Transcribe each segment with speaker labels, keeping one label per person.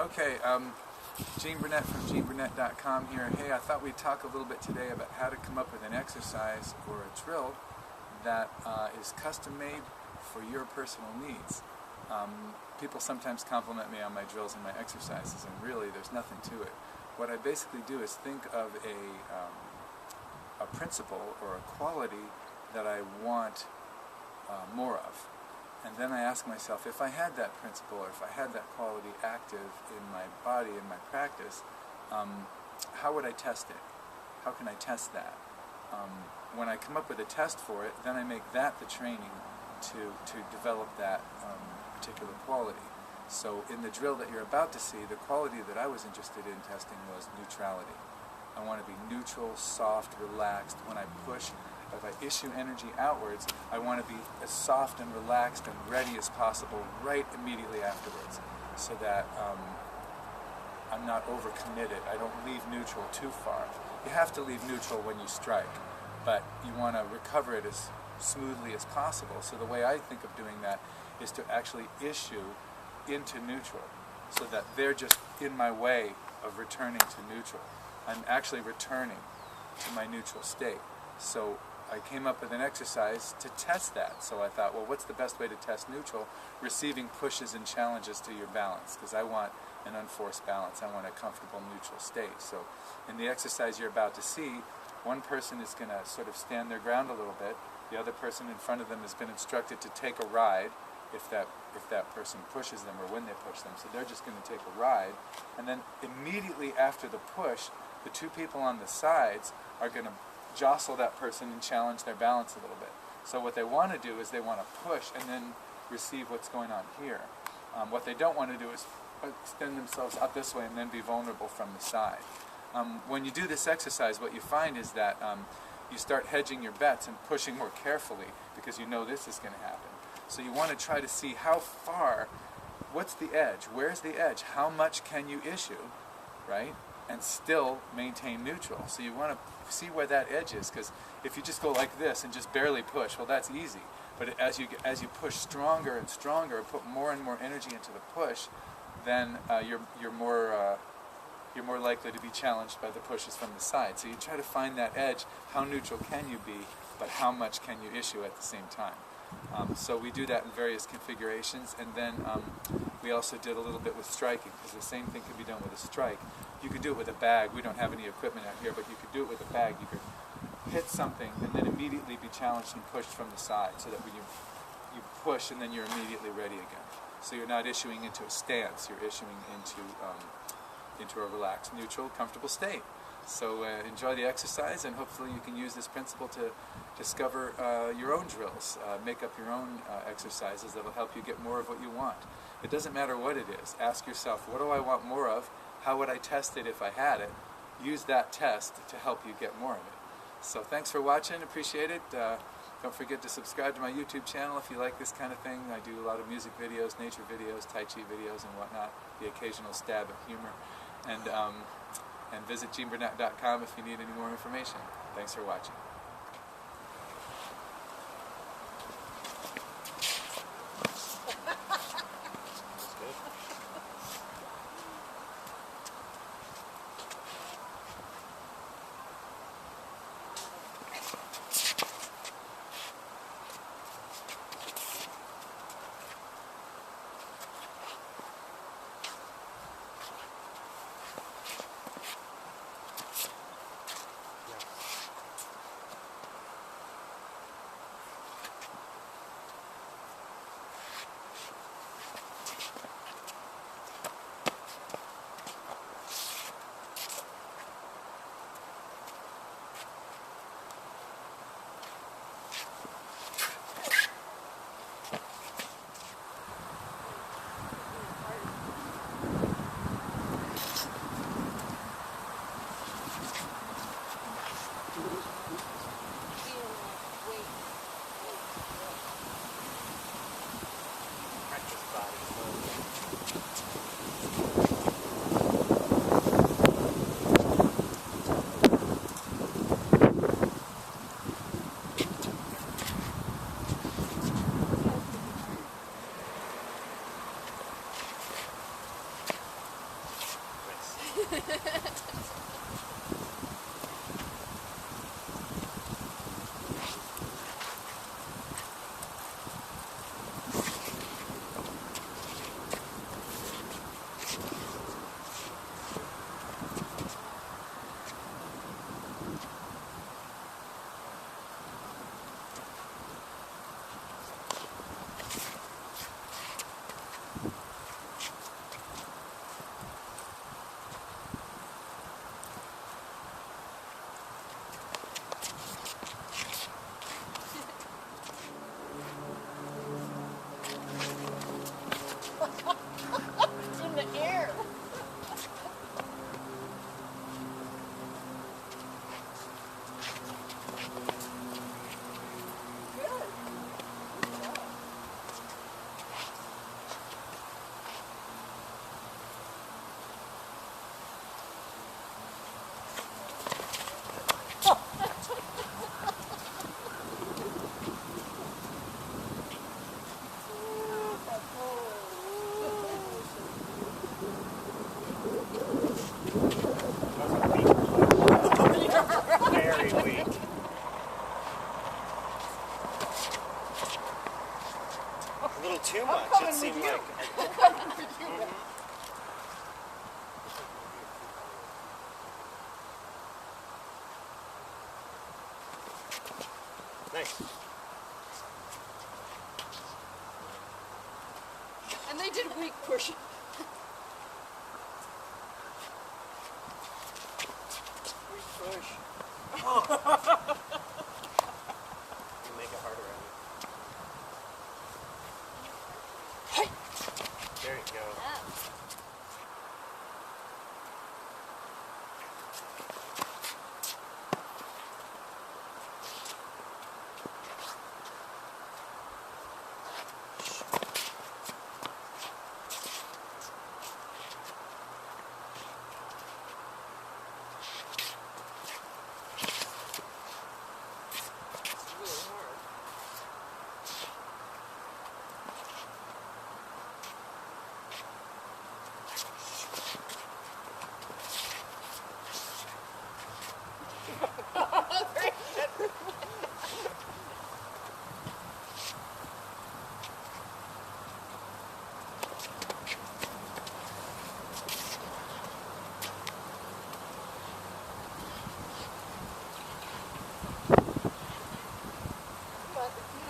Speaker 1: Okay, Gene Burnett from geneburnett.com here. Hey, I thought we'd talk a little bit today about how to come up with an exercise or a drill that is custom made for your personal needs. People sometimes compliment me on my drills and my exercises, and really there's nothing to it. What I basically do is think of a principle or a quality that I want more of. And then I ask myself, if I had that principle or if I had that quality active in my body, in my practice, how would I test it? How can I test that? When I come up with a test for it, then I make that the training to develop that particular quality. So in the drill that you're about to see, the quality that I was interested in testing was neutrality. I want to be neutral, soft, relaxed. When I push, if I issue energy outwards, I want to be as soft and relaxed and ready as possible right immediately afterwards, so that I'm not overcommitted. I don't leave neutral too far. You have to leave neutral when you strike, but you want to recover it as smoothly as possible. So the way I think of doing that is to actually issue into neutral, so that they're just in my way of returning to neutral. I'm actually returning to my neutral state. So I came up with an exercise to test that. So I thought, well, what's the best way to test neutral? Receiving pushes and challenges to your balance, because I want an unforced balance. I want a comfortable neutral state. So in the exercise you're about to see, one person is going to sort of stand their ground a little bit. The other person in front of them has been instructed to take a ride if that person pushes them or when they push them. So they're just going to take a ride. And then immediately after the push, the two people on the sides are going to jostle that person and challenge their balance a little bit. So what they want to do is they want to push and then receive what's going on here. What they don't want to do is extend themselves up this way and then be vulnerable from the side. When you do this exercise, what you find is that you start hedging your bets and pushing more carefully, because you know this is going to happen. So you want to try to see how far, what's the edge, where's the edge, how much can you issue, right, and still maintain neutral. So you want to see where that edge is, because if you just go like this and just barely push, well, that's easy. But as you push stronger and stronger, put more and more energy into the push, then you're more likely to be challenged by the pushes from the side. So you try to find that edge. How neutral can you be, but how much can you issue at the same time? So we do that in various configurations, and then we also did a little bit with striking, because the same thing can be done with a strike. You could do it with a bag. We don't have any equipment out here, but you could do it with a bag. You could hit something and then immediately be challenged and pushed from the side, so that when you push and then you're immediately ready again. So you're not issuing into a stance, you're issuing into a relaxed, neutral, comfortable state. So enjoy the exercise, and hopefully you can use this principle to discover your own drills, make up your own exercises that will help you get more of what you want. It doesn't matter what it is. Ask yourself, what do I want more of? How would I test it if I had it? Use that test to help you get more of it. So thanks for watching, appreciate it. Don't forget to subscribe to my YouTube channel if you like this kind of thing. I do a lot of music videos, nature videos, Tai Chi videos and whatnot, the occasional stab of humor. And visit geneburnett.com if you need any more information. Thanks for watching.
Speaker 2: In the air.
Speaker 3: Very weak. A little too much, it seemed like. Nice.
Speaker 2: And they did weak pushing. Weak push.
Speaker 3: You make it harder on
Speaker 2: Hey.
Speaker 3: you. There you go.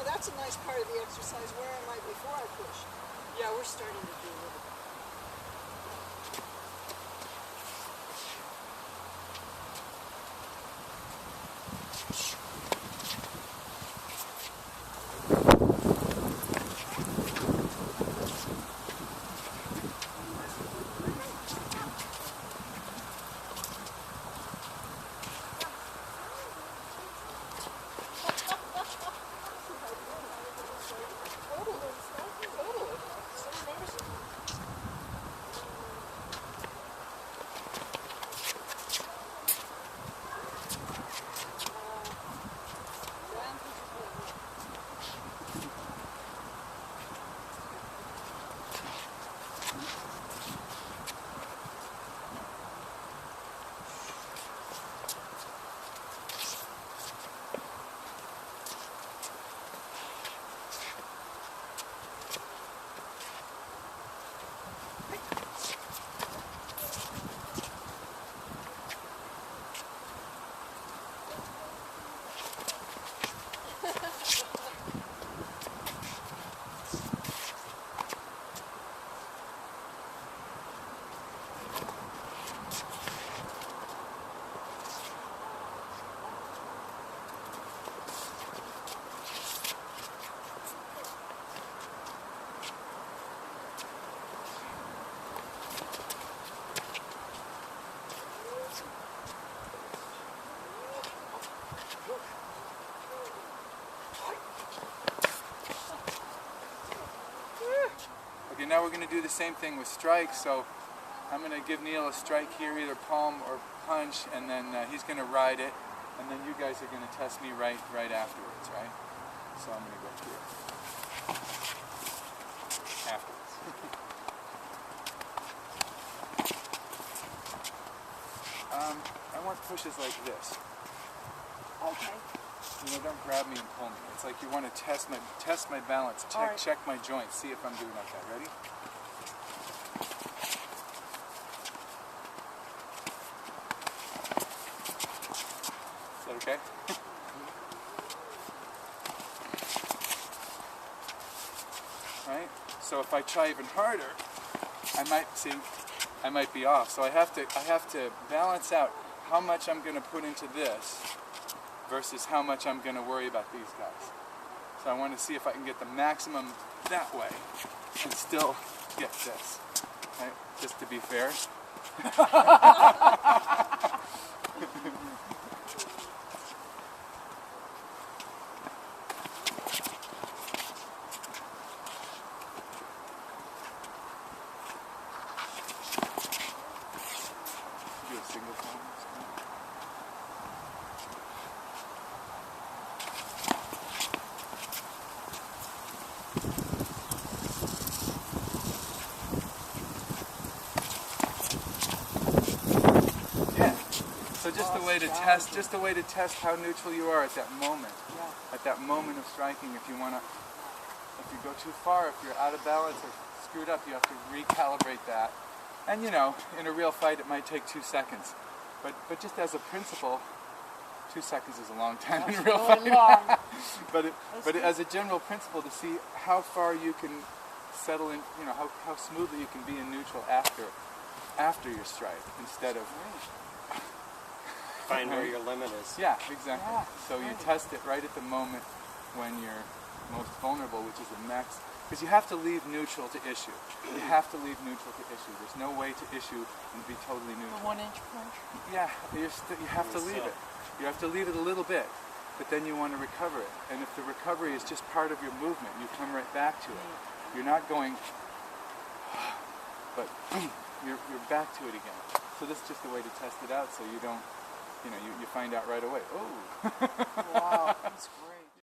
Speaker 2: That's a nice part of the exercise. Where am I before I push? Yeah, we're starting to do a little bit.
Speaker 1: Okay, now we're going to do the same thing with strikes. So I'm going to give Neil a strike here, either palm or punch, and then he's going to ride it, and then you guys are going to test me right afterwards, right? So I'm going to go here afterwards. pushes like this.
Speaker 2: Okay.
Speaker 1: You know, don't grab me and pull me. It's like you want to test my balance, check my joints, see if I'm doing okay. Ready? Is that okay? Right? So if I try even harder, I might be off. So I have to balance out how much I'm going to put into this versus how much I'm going to worry about these guys. So I want to see if I can get the maximum that way and still get this. Right? Just to be fair. Do a single palm. Yeah. So just a way to test how neutral you are at that moment.
Speaker 2: Yeah.
Speaker 1: At that moment of striking, if you go too far, if you're out of balance or screwed up, you have to recalibrate that. And you know, in a real fight, it might take 2 seconds. But just as a principle, 2 seconds is a long time in a real
Speaker 2: Really
Speaker 1: fight.
Speaker 2: long.
Speaker 1: but as a general principle, to see how far you can settle in, you know, how smoothly you can be in neutral after your strike, instead of
Speaker 3: Find where your limit is.
Speaker 1: yeah, exactly.
Speaker 2: Yeah,
Speaker 1: So you
Speaker 2: right.
Speaker 1: test it right at the moment when you're most vulnerable, which is the max. Because you have to leave neutral to issue. You have to leave neutral to issue. There's no way to issue and be totally
Speaker 2: The
Speaker 1: neutral.
Speaker 2: 1 inch punch.
Speaker 1: Yeah, you have to leave it. You have to leave it a little bit, but then you want to recover it. And if the recovery is just part of your movement, you come right back to it. You're not going, but you're back to it again. So this is just a way to test it out, so you don't, you know, you find out right away. Oh.
Speaker 2: Wow, that's great.